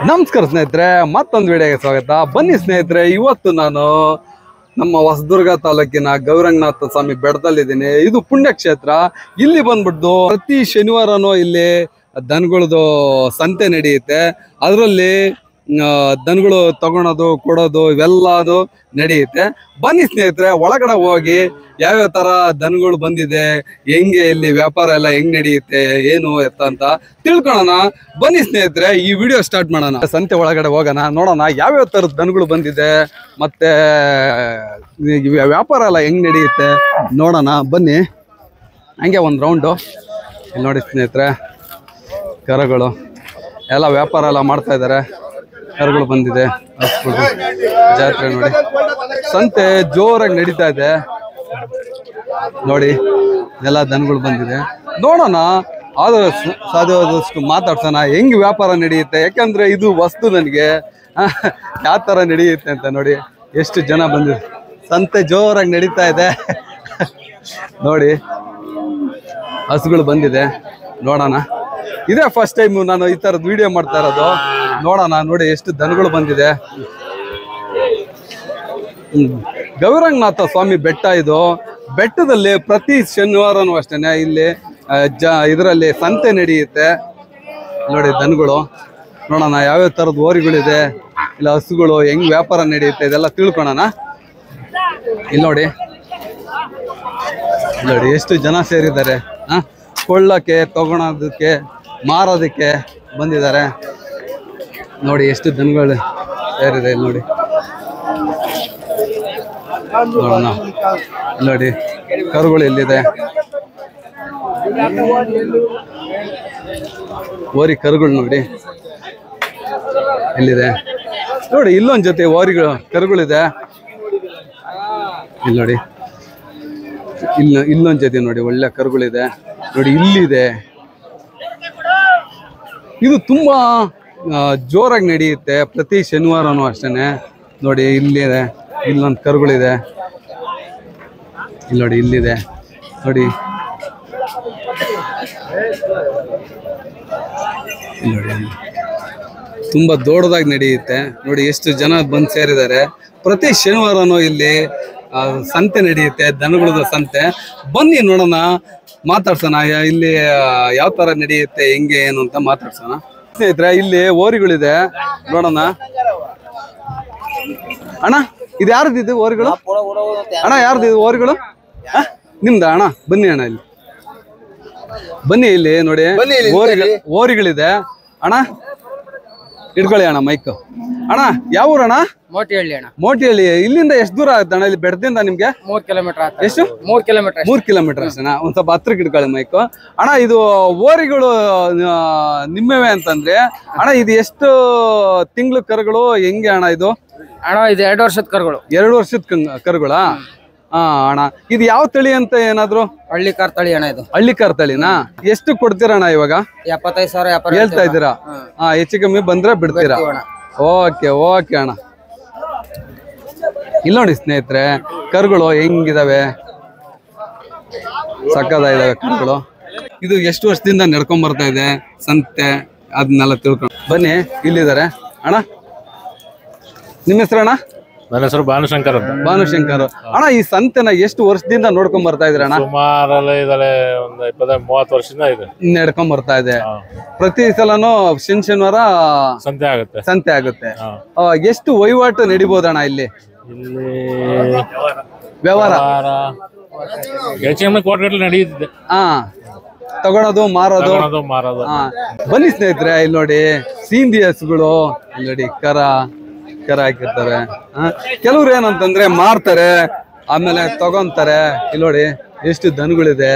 ನಮಸ್ಕಾರ ಸ್ನೇಹಿತರೆ, ಮತ್ತೊಂದು ವಿಡಿಯೋಗೆ ಸ್ವಾಗತ. ಬನ್ನಿ ಸ್ನೇಹಿತರೆ, ಇವತ್ತು ನಾನು ನಮ್ಮ ಹೊಸದುರ್ಗ ತಾಲೂಕಿನ ಗೌರಂಗನಾಥ ಸ್ವಾಮಿ ಬೆಟ್ಟದಲ್ಲಿದ್ದೀನಿ. ಇದು ಪುಣ್ಯಕ್ಷೇತ್ರ. ಇಲ್ಲಿ ಬಂದ್ಬಿಟ್ಟು ಪ್ರತಿ ಶನಿವಾರನೂ ಇಲ್ಲಿ ದನಗಳದು ಸಂತೆ ನಡೆಯುತ್ತೆ. ಅದರಲ್ಲಿ ದನಗಳು ತಗೊಳೋದು ಕೊಡೋದು ಇವೆಲ್ಲದು ನಡೆಯುತ್ತೆ. ಬನ್ನಿ ಸ್ನೇಹಿತರೆ, ಒಳಗಡೆ ಹೋಗಿ ಯಾವ್ಯಾವ ತರ ದನಗಳು ಬಂದಿದೆ, ಹೆಂಗೆ ಇಲ್ಲಿ ವ್ಯಾಪಾರ ಎಲ್ಲ ಹೆಂಗ್ ನಡೆಯುತ್ತೆ, ಏನು ಎತ್ತ ಅಂತ ತಿಳ್ಕೊಳ್ಳೋಣ. ಬನ್ನಿ ಸ್ನೇಹಿತರೆ, ಈ ವಿಡಿಯೋ ಸ್ಟಾರ್ಟ್ ಮಾಡೋಣ. ಸಂತೆ ಒಳಗಡೆ ಹೋಗೋಣ, ನೋಡೋಣ ಯಾವ್ಯಾವ ತರದ ದನಗಳು ಬಂದಿದೆ, ಮತ್ತೆ ವ್ಯಾಪಾರ ಎಲ್ಲ ಹೆಂಗ್ ನಡೆಯುತ್ತೆ ನೋಡೋಣ. ಬನ್ನಿ ಹಂಗೆ ಒಂದು ರೌಂಡು. ಇಲ್ಲಿ ನೋಡಿ ಸ್ನೇಹಿತರೆ, ಕರುಗಳು ಎಲ್ಲ ವ್ಯಾಪಾರ ಎಲ್ಲ ಮಾಡ್ತಾ ಇದ್ದಾರೆ. ಕರುಗಳು ಬಂದಿದೆ, ಜಾತ್ರೆ ನೋಡಿ, ಸಂತೆ ಜೋರಾಗಿ ನಡೀತಾ ಇದೆ ನೋಡಿ. ಎಲ್ಲ ದನಗಳು ಬಂದಿದೆ. ನೋಡೋಣ, ಆದ್ರೆ ಸಾಧ್ಯವಾದಷ್ಟು ಮಾತಾಡ್ಸೋಣ ಹೆಂಗ್ ವ್ಯಾಪಾರ ನಡೆಯುತ್ತೆ. ಯಾಕಂದ್ರೆ ಇದು ವಸ್ತು ನನಗೆ ಯಾವ ತರ ನಡೆಯುತ್ತೆ ಅಂತ. ನೋಡಿ ಎಷ್ಟು ಜನ ಬಂದಿದೆ, ಸಂತೆ ಜೋರಾಗಿ ನಡೀತಾ ಇದೆ ನೋಡಿ. ಹಸುಗಳು ಬಂದಿದೆ, ನೋಡೋಣ. ಇದೇ ಫಸ್ಟ್ ಟೈಮ್ ನಾನು ಈ ತರದ್ ವಿಡಿಯೋ ಮಾಡ್ತಾ ಇರೋದು. ನೋಡೋಣ, ನೋಡಿ ಎಷ್ಟು ದನಗಳು ಬಂದಿದೆ. ಗೌರಂಗನಾಥ ಸ್ವಾಮಿ ಬೆಟ್ಟ ಇದು. ಬೆಟ್ಟದಲ್ಲಿ ಪ್ರತಿ ಶನಿವಾರನೂ ಅಷ್ಟೇನೆ ಇಲ್ಲಿ ಇದರಲ್ಲಿ ಸಂತೆ ನಡೆಯುತ್ತೆ. ನೋಡಿ ದನಗಳು, ನೋಡೋಣ ಯಾವ್ಯಾವ ಥರದ ಓರಿಗಳಿದೆ, ಇಲ್ಲ ಹಸುಗಳು ಹೆಂಗ್ ವ್ಯಾಪಾರ ನಡೆಯುತ್ತೆ ಇದೆಲ್ಲ ತಿಳ್ಕೊಳೋಣ. ಇಲ್ಲಿ ನೋಡಿ, ನೋಡಿ ಎಷ್ಟು ಜನ ಸೇರಿದ್ದಾರೆ. ಕೊಳ್ಳಕ್ಕೆ, ತಗೊಳೋದಕ್ಕೆ, ಮಾರೋದಕ್ಕೆ ಬಂದಿದ್ದಾರೆ. ನೋಡಿ ಎಷ್ಟು ದನಗಳು ಸೇರಿದೆ. ಇಲ್ಲಿ ನೋಡಿ, ನೋಡೋಣ. ನೋಡಿ ಕರುಗಳು ಎಲ್ಲಿದೆ, ಓರಿ ಕರುಗಳು ನೋಡಿ ಎಲ್ಲಿದೆ. ನೋಡಿ ಇಲ್ಲೊಂದ್ ಜೊತೆ ಓರಿಗಳು ಕರುಗಳಿದೆ. ಇಲ್ಲಿ ನೋಡಿ, ಇಲ್ಲೊಂದ್ ಜೊತೆ ನೋಡಿ ಒಳ್ಳೆ ಕರುಗಳಿದೆ. ನೋಡಿ ಇಲ್ಲಿದೆ. ಇದು ತುಂಬಾ ಜೋರಾಗಿ ನಡೆಯುತ್ತೆ ಪ್ರತಿ ಶನಿವಾರನೂ ಅಷ್ಟೇನೆ. ನೋಡಿ ಇಲ್ಲಿದೆ, ಇಲ್ಲೊಂದು ಕರುಗಳಿದೆ. ಇಲ್ಲಿ ನೋಡಿ, ಇಲ್ಲಿದೆ ನೋಡಿ. ನೋಡಿ ತುಂಬಾ ದೊಡ್ಡದಾಗಿ ನಡೆಯುತ್ತೆ. ನೋಡಿ ಎಷ್ಟು ಜನ ಬಂದು ಸೇರಿದ್ದಾರೆ. ಪ್ರತಿ ಶನಿವಾರನೂ ಇಲ್ಲಿ ಸಂತೆ ನಡೆಯುತ್ತೆ, ದನಗಳದ ಸಂತೆ. ಬನ್ನಿ ನೋಡೋಣ, ಮಾತಾಡ್ಸೋಣ ಇಲ್ಲಿ ಯಾವ ತರ ನಡೆಯುತ್ತೆ, ಹೆಂಗೆ ಏನು ಅಂತ ಮಾತಾಡ್ಸೋಣ. ಸ್ನೇಹಿತರೆ, ಇಲ್ಲಿ ಓರಿಗಳಿದೆ, ನೋಡೋಣ. ಅಣ್ಣ ಇದು ಯಾರ್ದಿದ್ದು ಓರಿಗಳು? ಅಣ್ಣ ಯಾರ್ದು ಇದು ಓರಿಗಳು? ನಿಮ್ದ ಅಣ್ಣ? ಬನ್ನಿ ಅಣ್ಣ, ಇಲ್ಲಿ ಬನ್ನಿ. ಇಲ್ಲಿ ನೋಡಿ ಓರಿಗಳಿದೆ. ಅಣ್ಣ ಇಟ್ಕೊಳ್ಳಿ ಅಣ್ಣ ಮೈಕ್. ಅಣ್ಣ ಯಾವ ಊರಣ್ಣ? ಮೋಟಿಹಳ್ಳಿ ಅಣ್ಣ. ಮೋಟಿಹಳ್ಳಿ. ಇಲ್ಲಿಂದ ಎಷ್ಟು ದೂರ ಆಗುತ್ತೆ ಅಣ್ಣ? ಇಲ್ಲಿ ಬೆಟ್ಟದಿಂದ ನಿಮ್ಗೆ 3 ಕಿಲೋಮೀಟರ್. ಎಷ್ಟು? 3 ಕಿಲೋಮೀಟರ್. 3 ಕಿಲೋಮೀಟರ್ ಅಷ್ಟೇನಾ? ಒಂದ್ ಸ್ವಲ್ಪ ಹತ್ರಕ್ಕೆ ಇಟ್ಕೊಳ್ಳಿ ಮೈಕ್. ಅಣ್ಣ ಇದು ಓರಿಗಳು ನಿಮ್ಮವೇ ಅಂತಂದ್ರೆ ಅಣ್ಣ, ಇದು ಎಷ್ಟು ತಿಂಗಳು ಕರುಗಳು, ಹೆಂಗೆ ಅಣ್ಣ ಇದು? ಅಣ್ಣ ಇದು 2 ವರ್ಷದ ಕರುಗಳು. 2 ವರ್ಷದ ಕರುಗಳಾ? ಅಣ್ಣ ಇದು ಯಾವ ತಳಿ ಅಂತ ಏನಾದ್ರು? ಹಳ್ಳಿಕಾರ್ ತಳಿ ಅಣ್ಣ ಇದು. ಹಳ್ಳಿಕಾರ್ ತಳಿನಾ? ಎಷ್ಟು ಕೊಡ್ತೀರಣ್ಣ ಇವಾಗ? 75,000 ಹೇಳ್ತಾ ಇದ್ದೀರಾ? ಹೆಚ್ಚು ಕಮ್ಮಿ ಬಂದ್ರೆ ಬಿಡ್ತೀರಾ? ಓಕೆ ಓಕೆ ಅಣ್ಣ. ಇಲ್ಲಿ ನೋಡಿ ಸ್ನೇಹಿತರೆ, ಕರುಗಳು ಹೆಂಗಿದಾವೆ, ಸಕ್ಕದಾಗಿದಾವೆ ಕರುಗಳು. ಇದು ಎಷ್ಟು ವರ್ಷದಿಂದ ನಡ್ಕೊಂಡ್ ಬರ್ತಾ ಇದೆ ಸಂತೆ, ಅದನ್ನೆಲ್ಲ ತಿಳ್ಕೊಂಡು ಬನ್ನಿ. ಇಲ್ಲಿದ್ದಾರೆ ಅಣ್ಣ. ನಿಮ್ಮ ಹೆಸರು ಅಣ್ಣ? ನನ್ನ ಹೆಸರು ಭಾನುಶಂಕರ್ ಅಂತ. ಭಾನುಶಂಕರ್ ಅಣ್ಣ, ಈ ಸಂತೆನ ಎಷ್ಟು ವರ್ಷದಿಂದ ನೋಡ್ಕೊಂಡ್ ಬರ್ತಾ ಇದ್ರ ಅಣ್ಣ? ಸುಮಾರಲ್ಲ ಇದಾರೆ, ಒಂದು 20-30 ವರ್ಷದಿಂದ ಇದೆ ನಡ್ಕೊಂಡ್ ಬರ್ತಾ ಇದೆ. ಪ್ರತಿ ಸಲನು ಶನಿವಾರ ಸಂತೆ ಆಗುತ್ತೆ. ಎಷ್ಟು ವಹಿವಾಟು ನಡಿಬಹುದಣ್ಣ ಇಲ್ಲಿ? ವ್ಯವಹಾರ ಕೋಟಗಟ್ಟಲೆ ನಡೆಯುತ್ತಿದೆ. ತಗೊಳೋದು ಮಾರೋದು. ಬನ್ನಿ ಸ್ನೇಹಿತರೆ, ಇಲ್ಲಿ ನೋಡಿ ಸೀಂದಿ ಹಸುಗಳು. ಇಲ್ಲಿ ನೋಡಿ ಕರ ಹಾಕಿರ್ತಾರೆ. ಕೆಲವ್ರು ಏನಂತಂದ್ರೆ ಮಾರ್ತಾರೆ, ಆಮೇಲೆ ತಗೊಂತಾರೆ. ಇಲ್ಲಿ ನೋಡಿ ಎಷ್ಟು ದನಗಳಿದೆ,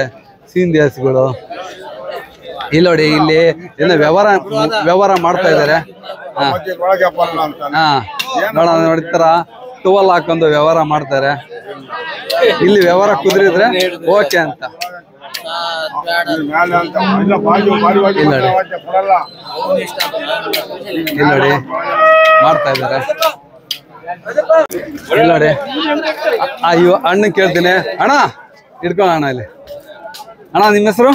ಸೀಂದಿ ಹಸುಗಳು. ಇಲ್ಲಿ ನೋಡಿ, ಇಲ್ಲಿ ಏನೋ ವ್ಯವಹಾರ ಮಾಡ್ತಾ ಇದಾರೆ. ನೋಡೋಣ, ನೋಡ್ತಾರ ಟುವಲ್ ಹಾಕೊಂಡು ವ್ಯವಹಾರ ಮಾಡ್ತಾರೆ. ಇಲ್ಲಿ ವ್ಯವಹಾರ ಕುದುರಿದ್ರೆ ಓಕೆ ಅಂತ. ಇಲ್ಲಿ ನೋಡಿ ಮಾಡ್ತಾ ಇದ್ದಾರೆ. ಇಲ್ಲಿ ನೋಡಿ, ಅಯ್ಯೋ ಅಣ್ಣ ಕೇಳ್ತೀನಿ. ಅಣ್ಣ ಹಿಡ್ಕೊಳ್ಳೋಣ ಇಲ್ಲಿ. ಅಣ್ಣ ನಿಮ್ಮ ಹೆಸರು?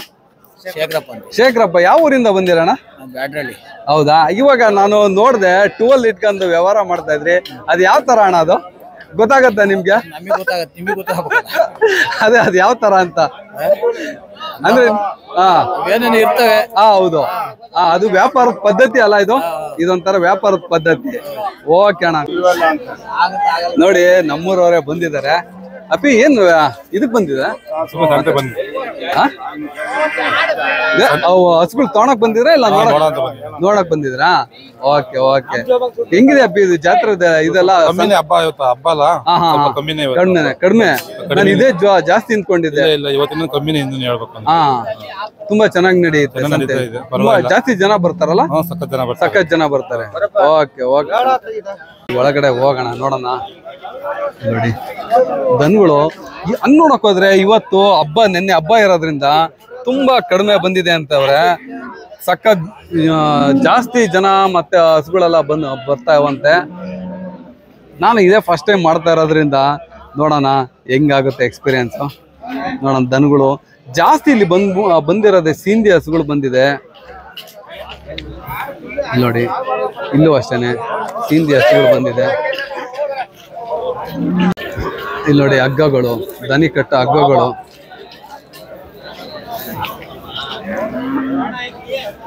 ಶೇಖರಪ್ಪ ಅಂತ ಶೇಖರಪ್ಪ ಯಾವ ಊರಿಂದ ಬಂದಿರಣ್ಣ? ಬ್ಯಾಡ್ರಳ್ಳಿ. ಹೌದಾ? ಇವಾಗ ನಾನು ನೋಡ್ದೆ ಟೂಲ್ ಇಟ್ಕೊಂಡು ವ್ಯವಹಾರ ಮಾಡ್ತಾ ಇದ್ರಿ, ಅದು ಯಾವ ತರ ಅಣ್ಣ? ಅದು ಗೊತ್ತಾಗತ್ತ ನಿಮ್ಗೆ? ನಮಗೆ ಗೊತ್ತಾಗತ್ತೆ, ನಿಮಗೆ ಗೊತ್ತಾಗಬೇಕು. ಅದೇ ಅದು ಯಾವ ತರ ಅಂತ ಅಂದ್ರೆ ಏನೇನು ಇರ್ತವೆ. ಹೌದು. ಅದು ವ್ಯಾಪಾರದ ಪದ್ಧತಿ ಅಲ್ಲ, ಇದೊಂಥರ ವ್ಯಾಪಾರದ ಪದ್ಧತಿ. ಓಕೆ ಅಣ್ಣ. ನೋಡಿ ನಮ್ಮೂರವರೇ ಬಂದಿದ್ದಾರೆ. ಅಪ್ಪಿ ಏನ್ ಇದಕ್ ಬಂದಿದೆ? ಅವು ಹಸುಗಳು ತಗೊಳಕ್ ಬಂದಿದ್ರ ಇಲ್ಲ ನೋಡಕ್ ಬಂದಿದ್ರಾ? Okay okay. ಹೆಂಗಿದೆ ಅಪ್ಪಿ ಇದು ಜಾತ್ರೆ ಇದೆಲ್ಲ? ಕಡಿಮೆ. ನಾನು ಇದೇ ಜಾಸ್ತಿ ನಿಂತ್ಕೊಂಡಿದ್ದೆ. ಹಾ, ತುಂಬಾ ಚೆನ್ನಾಗಿ ನಡೆಯುತ್ತೆ. ಜಾಸ್ತಿ ಜನ ಬರ್ತಾರಲ್ಲ? ಸಖತ್ ಜನ ಬರ್ತಾರೆ. Okay okay. ಒಳಗಡೆ ಹೋಗೋಣ, ನೋಡೋಣ. ನೋಡಿ ದನಗಳು ಹಣ್ಣು ನೋಡಕ್ ಹೋದ್ರೆ ಇವತ್ತು ನಿನ್ನೆ ಹಬ್ಬ ಇರೋದ್ರಿಂದ ತುಂಬಾ ಕಡಿಮೆ ಬಂದಿದೆ ಅಂತವ್ರೆ. ಸಖತ್ ಜಾಸ್ತಿ ಜನ ಮತ್ತೆ ಹಸುಗಳೆಲ್ಲ ಬರ್ತಾ ಇವಂತೆ. ನಾನು ಇದೇ ಫಸ್ಟ್ ಟೈಮ್ ಮಾಡ್ತಾ ಇರೋದ್ರಿಂದ ನೋಡೋಣ ಹೆಂಗಾಗುತ್ತೆ ಎಕ್ಸ್ಪೀರಿಯನ್ಸ್. ನೋಡೋಣ, ದನಗಳು ಜಾಸ್ತಿ ಇಲ್ಲಿ ಬಂದಿರೋದೆ ಸಿಂಧಿ ಹಸುಗಳು ಬಂದಿದೆ. ನೋಡಿ ಇಲ್ಲೂ ಅಷ್ಟೇನೆ ಸಿಂಧಿ ಹಸುಗಳು ಬಂದಿದೆ. ಇಲ್ಲಿ ನೋಡಿ ಹಗ್ಗಗಳು, ದನಿ ಕಟ್ಟ ಹಗ್ಗಗಳು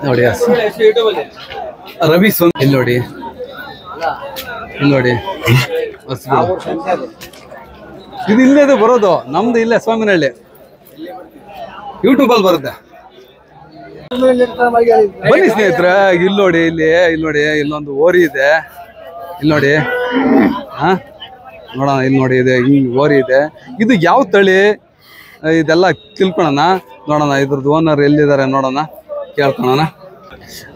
ನೋಡಿ. ರವಿ ಸೊಂದ್ ಇಲ್ಲಿ ನೋಡಿ ಹಸುಗಳು. ಇದು ಇಲ್ಲೇ ಬರೋದು, ನಮ್ದು ಇಲ್ಲೇ ಸ್ವಾಮಿನಹಳ್ಳಿ. ಯೂಟ್ಯೂಬ್ ಅಲ್ಲಿ ಬರುತ್ತೆ, ಬನ್ನಿ ಸ್ನೇಹಿತರೆ. ಇಲ್ಲಿ ನೋಡಿ ಇಲ್ಲೊಂದು ಓರಿ ಇದೆ. ಇಲ್ಲಿ ನೋಡಿ, ನೋಡೋಣ. ಇಲ್ಲಿ ನೋಡಿ ಇದೆ, ಹಿಂಗ್ ಓರಿ ಇದೆ. ಇದು ಯಾವ ತಳಿ ಇದೆಲ್ಲ ತಿಳ್ಕೊಳೋಣ. ನೋಡೋಣ ಇದ್ರದ್ದು ಓನರ್ ಎಲ್ಲಿದ್ದಾರೆ ನೋಡೋಣ, ಕೇಳ್ಕೊಳೋಣ.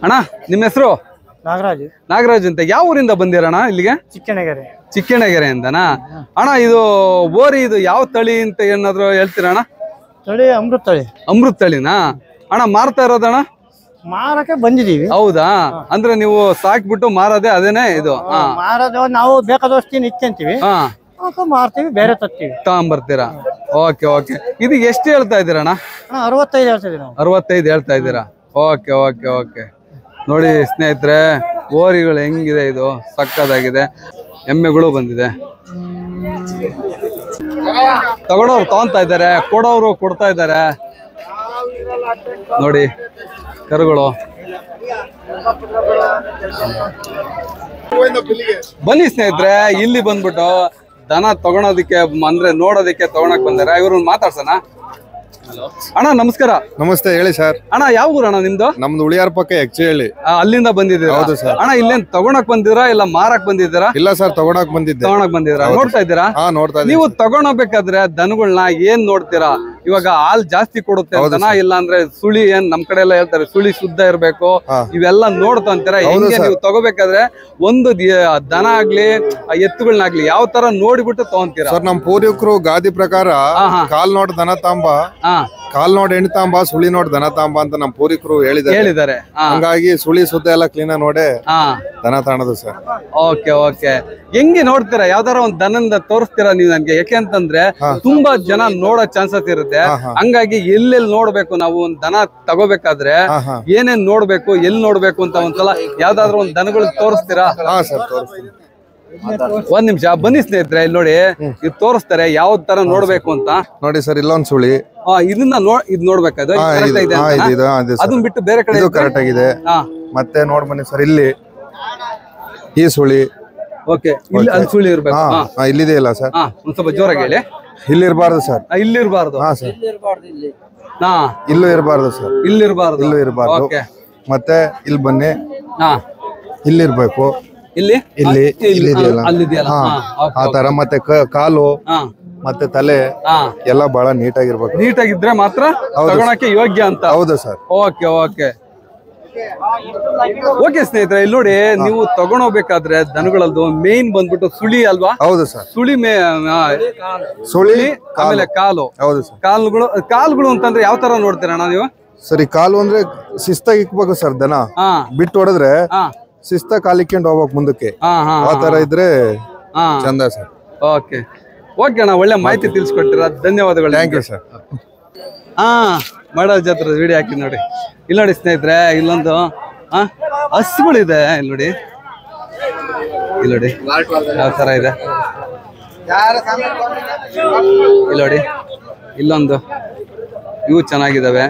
ಅಣ್ಣ ನಿಮ್ಮ ಹೆಸರು? ನಾಗರಾಜ್ ಅಂತ. ಯಾವ ಊರಿಂದ ಬಂದಿರಣ್ಣ ಇಲ್ಲಿಗೆ? ಚಿಕ್ಕಣಗೆರೆಯಿಂದನಾ? ಅಣ್ಣ ಇದು ಓರಿ ಇದು ಯಾವ ತಳಿ ಅಂತ ಏನಾದ್ರು ಹೇಳ್ತೀರಣ್ಣ? ತಳಿ ಅಮೃತ ತಳಿನಾ ಅಣ್ಣ? ಮಾರ್ತಾ ಇರೋದಣ್ಣ? ಮಾರಕ್ಕೆ ಬಂದಿದೀವಿ. ಹೌದಾ? ಅಂದ್ರೆ ನೀವು ಸಾಕ್ಬಿಟ್ಟು ಮಾರೋದೇ ಅದೇನೆ ಇದು? ಮಾರೋದು ನಾವು ಬೇಕಾದಷ್ಟು ಇಕ್ಕಂತೀವಿ, ಮಾರ್ತೀವಿ, ಬೇರೆ ತಗೊಂಬರ್ತೀರಾ? Okay okay. ಇದು ಎಷ್ಟು ಹೇಳ್ತಾ ಇದ್ದೀರಣ್ಣ? 65 ಹೇಳ್ತಿದ್ದೀವಿ ನಾವು. 65 ಹೇಳ್ತಾ ಇದ್ದೀರಾ? Okay okay okay. ನೋಡಿ ಸ್ನೇಹಿತರೆ, ಓರಿಗಳು ಹೆಂಗಿದೆ, ಇದು ಸಕ್ಕದಾಗಿದೆ. ಎಮ್ಮೆಗಳು ಬಂದಿದೆ. ತಗೊಳೋರು ತಗೊಂತಾ ಇದ್ದಾರೆ, ಕೊಡೋರು ಕೊಡ್ತಾ ಇದ್ದಾರೆ. ನೋಡಿ ಕರುಗಳು. ಬನ್ನಿ ಸ್ನೇಹಿತರೆ, ಇಲ್ಲಿ ಬಂದ್ಬಿಟ್ಟು ದನ ತಗೊಳೋದಿಕ್ಕೆ ಅಂದ್ರೆ ನೋಡೋದಿಕ್ಕೆ ತಗೊಳಕ್ ಬಂದಾರೆ. ಇವ್ರನ್ನ ಮಾತಾಡ್ಸೋಣ. ಅಣ್ಣ ನಮಸ್ಕಾರ. ನಮಸ್ತೆ, ಹೇಳಿ ಸರ್. ಅಣ್ಣ ಯಾವ ಊರು ಅಣ್ಣ ನಿಮ್ದು? ನಮ್ದು ಉಳಿಯಾರ ಪಕ್ಕ ಹೇಳಿ. ಅಲ್ಲಿಂದ ಬಂದಿದ್ದೀರಾ? ಹೌದು ಸರ್. ಅಣ್ಣ ಇಲ್ಲೇನ್ ತಗೊಳಕ್ ಬಂದಿರಾ ಇಲ್ಲ ಮಾರಕ್ ಬಂದಿದ್ದೀರಾ? ಇಲ್ಲ ಸರ್, ತಗೊಳಕ್ ಬಂದಿದ್ದೀರಾ? ನೋಡ್ತಾ ಇದ್ದೀರಾ? ನೋಡ್ತಾ. ನೀವು ತಗೊಳಬೇಕಾದ್ರೆ ದನಗಳನ್ನ ಏನ್ ನೋಡ್ತೀರಾ? ಇವಾಗ ಹಾಲ್ ಜಾಸ್ತಿ ಕೊಡುತ್ತೆ ದನ, ಇಲ್ಲ ಅಂದ್ರೆ ಸುಳಿ ಏನ್ ನಮ್ ಕಡೆ ಎಲ್ಲ ಹೇಳ್ತಾರೆ ಸುಳಿ ಶುದ್ಧ ಇರ್ಬೇಕು, ಇವೆಲ್ಲ ನೋಡ್ತಂತೀರಾ? ಹೆಂಗೆ ನೀವು ತಗೋಬೇಕಾದ್ರೆ ಒಂದು ದನ ಆಗ್ಲಿ ಎತ್ತುಗಳನ್ನಾಗ್ಲಿ ಯಾವ ತರ ನೋಡಿಬಿಟ್ಟು ತಗೊಂತೀರಾ? ಸರ್, ನಮ್ ಪೂರ್ವಿಕರು ಗಾದಿ ಪ್ರಕಾರ ಕಾಲ್ ನೋಡ್ ದನ ತಾಂಬ, ಕಾಲ್ ನೋಡ್ ಹೆಣ್ಣು ತಾಂಬ, ಸುಳಿ ನೋಡ್ ದನ ತಾಂಬ ಅಂತ ನಮ್ ಪೂರ್ವಿಕರು ಹೇಳಿದ್ದಾರೆ. ಹಂಗಾಗಿ ಸುಳಿ ಸುದ್ದ ಎಲ್ಲ ಕ್ಲೀನ್ ನೋಡೆ ದನ ತಾಣದು ಸರ್. Okay okay. ಹೆಂಗೆ ನೋಡ್ತೀರಾ? ಯಾವ್ದಾರ ಒಂದ್ ದನದ ತೋರಿಸ್ತೀರಾ ನೀವು ನನ್ಗೆ? ಯಾಕೆ ಅಂತಂದ್ರೆ ತುಂಬಾ ಜನ ನೋಡೋ ಚಾನ್ಸಸ್ ಇರುತ್ತೆ. ಹಂಗಾಗಿ ಎಲ್ಲೆಲ್ಲಿ ನೋಡ್ಬೇಕು ನಾವು ಒಂದ್ ದನ ತಗೋಬೇಕಾದ್ರೆ ಏನೇನ್ ನೋಡ್ಬೇಕು, ಎಲ್ಲಿ ನೋಡ್ಬೇಕು ಅಂತ ಒಂದ್ಸಲ ಯಾವ್ದಾದ್ರು ಒಂದ್ ದನಗಳು ತೋರಿಸ್ತೀರಾ? ಒಂದ್ ನಿಮಿಷ ಬನ್ನಿ ಸ್ನೇಹಿತರೆ. ಇಲ್ಲಿ ನೋಡಿ, ಇದು ತೋರಿಸ್ತಾರೆ ಯಾವ ತರ ನೋಡ್ಬೇಕು ಅಂತ. ನೋಡಿ ಸರ್, ಇಲ್ಲೊಂದ್ ಸುಳಿ. ಇದನ್ನ ಇದ್ ನೋಡ್ಬೇಕಾದ್ರೆ ಅದನ್ನ ಬಿಟ್ಟು ಬೇರೆ ಕಡೆ ಕರೆಕ್ಟ್ ಆಗಿದೆ. ಮತ್ತೆ ನೋಡ್ ಬನ್ನಿ ಸರ್, ಇಲ್ಲಿ ಈ ಸುಳಿ. ಓಕೆ, ಇಲ್ಲಿ ಅಲ್ಲಿ ಸುಳಿ ಇರ್ಬೇಕು. ಇಲ್ಲಿದೆ ಇಲ್ಲ ಸರ್? ಒಂದ್ ಸ್ವಲ್ಪ ಜೋರಾಗಿ ಹೇಳಿ. ಇಲ್ಲಿ ಇರಬಾರ್ದು ಸರ್. ಇಲ್ಲಿ ಇರಬಾರ್ದು. ಇಲ್ಲೂ ಇರಬಾರ್ದು ಸರ್. ಇಲ್ಲಿ ಇರಬಾರ್ದು. ಇಲ್ಲೂ ಇರಬಾರ್ದು. ಮತ್ತೆ ಇಲ್ಲಿ ಬನ್ನಿ, ಇಲ್ಲಿ ಇರ್ಬೇಕು. ಇಲ್ಲಿ ಆ ತರ. ಮತ್ತೆ ಕಾಲು ಮತ್ತೆ ತಲೆ ಎಲ್ಲ ಬಹಳ ನೀಟಾಗಿರ್ಬೇಕು. ನೀಟಾಗಿದ್ರೆ ಮಾತ್ರ ತಗೊಳಕ್ಕೆ ಯೋಗ್ಯ ಅಂತ. ಹೌದು ಸರ್. ಓಕೆ ಓಕೆ ಓಕೆ ಸ್ನೇಹಿತರೆ, ಇಲ್ಲಿ ನೋಡಿ, ನೀವು ತಗೊಂಡೋಗ್ಬೇಕಾದ್ರೆ ದನಗಳದ್ದು ಮೇನ್ ಬಂದ್ಬಿಟ್ಟು ಸುಳಿ ಅಲ್ವಾ? ಹೌದು ಸರ್. ಸುಳಿ ಆಮೇಲೆ ಕಾಲು. ಹೌದು ಸರ್. ಕಾಲುಗಳು ಅಂತಂದ್ರೆ ಯಾವ ತರ ನೋಡ್ತೀರಣ್ಣ ನೀವು? ಸರಿ, ಕಾಲು ಅಂದ್ರೆ ಶಿಸ್ತಾಗಿ ಇಕ್ಬೇಕು ಸರ್. ದನ ಬಿಟ್ಟು ಹೊಡೆದ್ರೆ ಶಿಸ್ತ ಕಾಲಿಕ್ಕೊಂಡು ಹೋಗ್ಬೇಕು ಮುಂದಕ್ಕೆ. ಆ ತರ ಇದ್ರೆ ಚಂದ ಸರ್. ಓಕೆ ಓಕೆ ಅಣ್ಣ, ಒಳ್ಳೆ ಮಾಹಿತಿ ತಿಳಿಸ್ಕೊಟ್ಟಿರ, ಧನ್ಯವಾದಗಳು. Thank you sir. ಮಾಡಲ್ ಜಾತ್ರೆ ವಿಡಿಯೋ ಹಾಕಿ ನೋಡಿ. ಇಲ್ಲಿ ನೋಡಿ ಸ್ನೇಹಿತರೆ, ಇಲ್ಲೊಂದು ಹಸುಗಳಿದೆ. ಇಲ್ಲಿ ನೋಡಿ, ಇಲ್ಲಿ ನೋಡಿ ಯಾವ ತರ ಇದೆ. ಇಲ್ಲಿ ನೋಡಿ, ಇಲ್ಲೊಂದು ಇವು ಚೆನ್ನಾಗಿದ್ದಾವೆ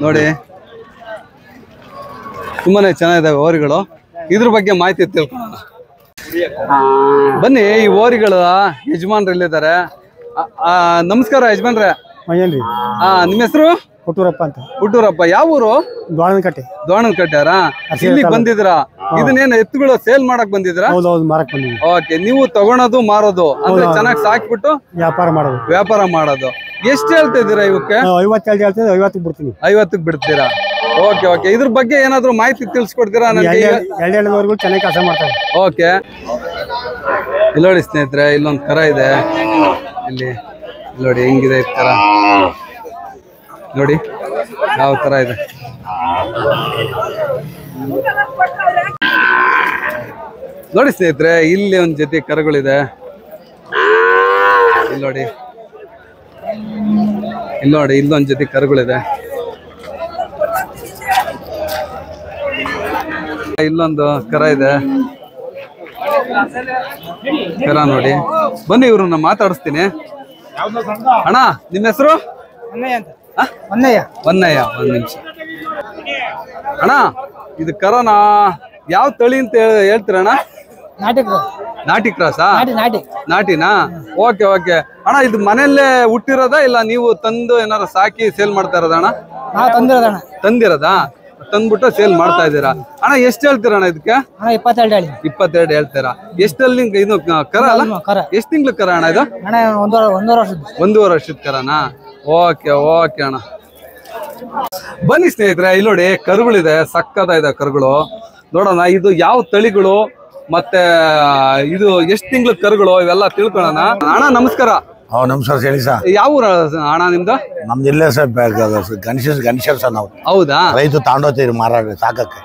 ನೋಡಿ, ತುಂಬಾನೇ ಚೆನ್ನಾಗಿದ್ದಾವೆ ಓರಿಗಳು. ಇದ್ರ ಬಗ್ಗೆ ಮಾಹಿತಿ ತಿಳ್ಕೊಳ್ಳೋಣ ಬನ್ನಿ. ಈ ಓರಿಗಳ ಯಜಮಾನ್ರು ಎಲ್ಲಿದ್ದಾರೆ? ನಮಸ್ಕಾರ ಯಜಮಾನ್ರೆ. ನಿಮ್ಮ ಹೆಸರು? ಹುಟ್ಟೂರಪ್ಪ ಅಂತ. ಹುಟ್ಟೂರಪ್ಪ. ಯಾವ ಊರು? ದ್ವಾಣನಕಟ್ಟೆ. ದ್ವಾಣನಕಟ್ಟೆರ. ಇಲ್ಲಿ ಬಂದಿದ್ರಾ? ಇದನ್ನೇನು ಎತ್ತುಗಳು ಸೇಲ್ ಮಾಡಕ್ ಬಂದಿದ್ರಾ? ಮಾರಕ್ ಬಂದಿದ್ವಿ. ಓಕೆ, ನೀವು ತಗೊಳೋದು ಮಾರೋದು ಅಂದ್ರೆ ಚೆನ್ನಾಗಿ ಸಾಕ್ಬಿಟ್ಟು ವ್ಯಾಪಾರ ಮಾಡೋದು. ಎಷ್ಟು ಹೇಳ್ತಾ ಇದ್ದೀರಾ ಇವಕ್ಕೆ? 50 ಹೇಳ್ತೀನಿ, 50 ಬಿಡ್ತೀನಿ. 50ಕ್ಕೆ ಬಿಡ್ತೀರಾ? Okay okay. ಇದ್ರ ಬಗ್ಗೆ ಏನಾದ್ರು ಮಾಹಿತಿ ತಿಳಿಸ್ಕೊಡ್ತೀರಾ ನನಗೆ? 2 ಚೆನ್ನಾಗಿ ಕೆಲಸ ಮಾಡ್ತಾರೆ. ಓಕೆ, ಇಲ್ಲಿ ನೋಡಿ ಸ್ನೇಹಿತರೆ, ಇಲ್ಲೊಂದು ಕರ ಇದೆ. ಇಲ್ಲಿ ನೋಡಿ ಹೆಂಗಿದೆ ಈ ಕರ ನೋಡಿ, ಯಾವ ತರ ಇದೆ ನೋಡಿ ಸ್ನೇಹಿತರೆ. ಇಲ್ಲಿ ಒಂದ್ ಜೊತೆ ಕರುಗಳಿದೆ. ಇಲ್ಲಿ ನೋಡಿ, ಇಲ್ಲಿ ನೋಡಿ, ಇಲ್ಲೊಂದ್ ಜೊತೆ ಕರುಗಳಿದೆ. ಇಲ್ಲೊಂದು ಕರ ಇದೆ. ಕರ ನೋಡಿ. ಬನ್ನಿ, ಇವ್ರನ್ನ ಮಾತಾಡಿಸ್ತೀನಿ. ಅಣ್ಣ, ನಿಮ್ಮ ಹೆಸರು? ಹೊನ್ನಯ್ಯ. ಹೊನ್ನಯ್ಯ. ಒಂದ್ ನಿಮಿಷ ಅಣ್ಣ, ಇದು ಕರನಾ ಯಾವ ತಳಿ ಅಂತ ಹೇಳ್ತೀರಣ್ಣ? ನಾಟಿ ಕ್ರಾಸಾ? ನಾಟಿನಾ? Okay okay. ಅಣ್ಣ, ಇದು ಮನೆಯಲ್ಲೇ ಹುಟ್ಟಿರೋದಾ ಇಲ್ಲ ನೀವು ತಂದು ಏನಾರ ಸಾಕಿ ಸೇಲ್ ಮಾಡ್ತಾ ಇರೋದಣ್ಣ? ತಂದಿರೋದಾ? ತಂದ್ಬಿಟ್ಟು ಸೇಲ್ ಮಾಡ್ತಾ ಇದ್ದೀರಾ? ಅಣ್ಣ, ಎಷ್ಟು ಹೇಳ್ತೀರಣ್ಣ ಇದಕ್ಕೆ? 22 ಹೇಳ್ತೀರಾ? ಎಷ್ಟಲ್ಲಿ ಇದು ಕರ ಅಲ್ಲ? ಎಷ್ಟು ತಿಂಗ್ಳು ಕರ ಅಣ್ಣ ಇದು? 1.5 ವರ್ಷದ ಕರನಾ? ಓಕೆ ಓಕೆ ಅಣ್ಣ. ಬನ್ನಿ ಸ್ನೇಹಿತರೆ, ಇಲ್ಲಿ ನೋಡಿ ಕರುಗಳಿದೆ, ಸಕ್ಕತ್ತಾಗಿದೆ ಕರುಗಳು. ನೋಡೋಣ ಇದು ಯಾವ ತಳಿಗಳು ಮತ್ತೆ ಇದು ಎಷ್ಟು ತಿಂಗಳ ಕರುಗಳು ಇವೆಲ್ಲ ತಿಳ್ಕೊಳ್ಳೋಣ. ಅಣ್ಣ ನಮಸ್ಕಾರ. ನಮಸ್ಕಾರ ಹೇಳಿ ಸರ್. ಯಾವ ಊರ ಅಣ್ಣ ನಿಮ್ದು? ನಮ್ದು ಇಲ್ಲೇ ಸರ್ ಗಣೇಶ ಸರ್. ನಾವು ಹೌದಾ? ರೈತ ತಾಂಡೋತೀರಿ ಮಾರಾಟ ಸಾಕಕ್ಕೆ.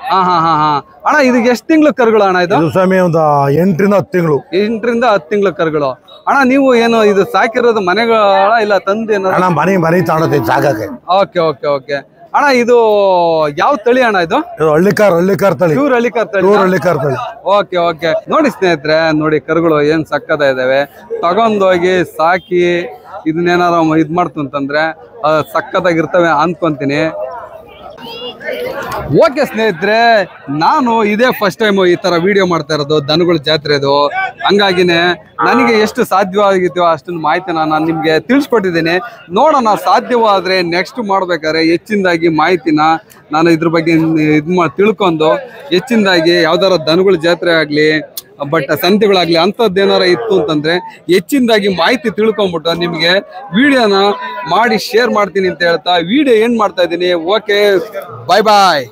ಅಣ್ಣ ಇದು ಎಷ್ಟು ತಿಂಗಳ ಕರುಗಳು ಅಣ್ಣ ಇದು? ಸ್ವಾಮಿ ಒಂದು 8 ರಿಂದ 10 ತಿಂಗಳು. 8 ರಿಂದ 10 ತಿಂಗಳ ಕರುಗಳು. ಅಣ್ಣ ನೀವು ಏನು ಇದು ಸಾಕಿರೋದು ಮನೆಗಳ ಇಲ್ಲ ತಂದು? ಮನೆ ತಾಂಡೋತೀರಿ ಸಾಕಕ್ಕೆ. Okay okay okay. ಅಣ್ಣ ಇದು ಯಾವ ತಳಿ ಅಣ್ಣ ಇದು? ಹಳ್ಳಿಕಾರ್ ತಳಿ. ಪ್ಯೂರ್ ಹಳ್ಳಿಕಾರ್ ತಳಿ. Okay okay. ನೋಡಿ ಸ್ನೇಹಿತರೆ, ನೋಡಿ ಕರುಗಳು ಏನ್ ಸಕ್ಕದ ಇದಾವೆ. ತಗೊಂಡೋಗಿ ಸಾಕಿ ಇದನ್ನೇನಾರ ಇದ್ ಮಾಡ್ತು ಅಂತಂದ್ರೆ ಸಕ್ಕದಾಗಿರ್ತವೆ ಅನ್ಕೊಂತೀನಿ. ಓಕೆ ಸ್ನೇಹಿತರೆ, ನಾನು ಇದೇ ಫಸ್ಟ್ ಟೈಮ್ ಈ ತರ ವಿಡಿಯೋ ಮಾಡ್ತಾ ಇರೋದು ದನಗಳ ಜಾತ್ರೆದು. ಹಂಗಾಗಿನೇ ನನಗೆ ಎಷ್ಟು ಸಾಧ್ಯವಾಗಿದೆಯೋ ಅಷ್ಟೊಂದು ಮಾಹಿತಿನ ನಾನು ನಿಮ್ಗೆ ತಿಳಿಸ್ಕೊಟ್ಟಿದ್ದೀನಿ. ನೋಡೋಣ, ಸಾಧ್ಯವಾದ್ರೆ ನೆಕ್ಸ್ಟ್ ಮಾಡ್ಬೇಕಾದ್ರೆ ಹೆಚ್ಚಿನದಾಗಿ ಮಾಹಿತಿನ ನಾನು ಇದ್ರ ಬಗ್ಗೆ ತಿಳ್ಕೊಂಡು ಹೆಚ್ಚಿನದಾಗಿ ಯಾವ್ದಾರ ದನಗಳ ಜಾತ್ರೆ ಆಗ್ಲಿ ಬಟ್ ಸಂತೆಗಳಾಗ್ಲಿ ಅಂಥದ್ದೇನಾರ ಇತ್ತು ಅಂತಂದ್ರೆ ಹೆಚ್ಚಿನದಾಗಿ ಮಾಹಿತಿ ತಿಳ್ಕೊಂಬಿಟ್ಟು ನಿಮಗೆ ವಿಡಿಯೋನ ಮಾಡಿ ಶೇರ್ ಮಾಡ್ತೀನಿ ಅಂತ ಹೇಳ್ತಾ ವಿಡಿಯೋ ಏನ್ ಮಾಡ್ತಾ ಇದ್ದೀನಿ. ಓಕೆ, ಬಾಯ್ ಬಾಯ್.